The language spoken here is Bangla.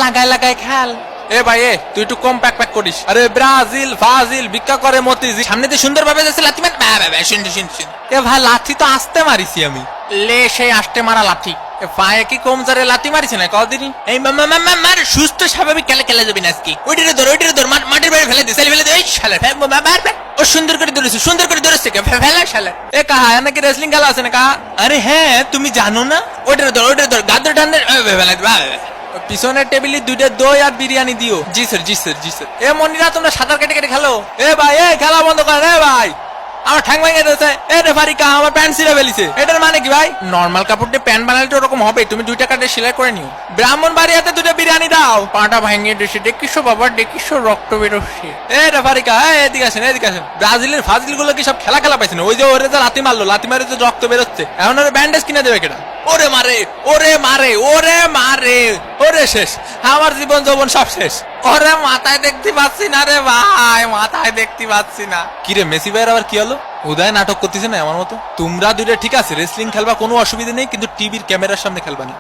লাগাই লাগাই খেল। এ ভাই এ তুই একটু কম প্যাক প্যাক করিস। আরে ব্রাজিল ফাজিল ভিক্ষা করে মতিঝিল সামনে দিয়ে সুন্দর ভাবে যাচ্ছে লাথি মার। এ ভাই লাথি তো আসতে মারিছি আমি, লে সেই আসতে মারা লাথি। পায়ে কি কম জোরে লাথি মারিছে না কদিনই। এই মার সুস্থ স্বাভাবিক খেলে খেলে যাবি না আজকে। ওইটারে ধর মাটির বাইরে ফেলে দে, ফেলে দে। এই শালা ও সুন্দর করে ধরেছে ফেলা শালা। এ কাহা নাকি রেসলিং খেলা আছে না কাহা? আরে হ্যাঁ তুমি জানো না? ওইটারে ধর গাদ্দর টান্ডে ফেলে দে। পিছনের টেবিলে 2টা দই আর বিরিয়ানি দিও। জি স্যার। এ মনিরা তোমরা সাঁতার কেটে কেটে খেলো। এ ভাই এ খেলা বন্ধ কর। এ ভাই আমার ঠ্যাং ভেঙে দিয়েছে। এ রেফারি কা আমার প্যান্ট ছিঁড়ে ফেলিছে। এটার মানে কি ভাই? নরমাল কাপড় দিয়ে প্যান্ট বানালে তো ওরকম হবে। তুমি 2 টাকা দিয়ে সেলাই করে নিও। ব্রাহ্মণ বাড়িয়াতে 2টা বিরিয়ানি দাও। পাটা ভাঙিয়ে দিয়েছে। দেখিস বাবা দেখিস রক্ত বেরোচ্ছে। এ রেফারি কা এদিকে আসেন। ব্রাজিলের ফাজিল গুলো কি সব খেলা পাইছে না? ওই যে ওরে যে লাথি মারে যে রক্ত বেরোচ্ছে। এখন ওরে ব্যান্ডেজ কিনে দেবে কেটা? ওরে মারে ওরে শেষ। আমার জীবন যৌবন সব শেষ। ওরে মাথায় দেখতে পাচ্ছি না রে ভাই, মাথায় দেখতে পাচ্ছি না। কিরে মেসি ভাইয়ের আবার কি হলো? উদয় নাটক করতেছে না আমার মতো? তোমরা 2টা ঠিক আছে রেসলিং খেলবা, কোনো অসুবিধা নেই, কিন্তু টিভির ক্যামেরার সামনে খেলবা না।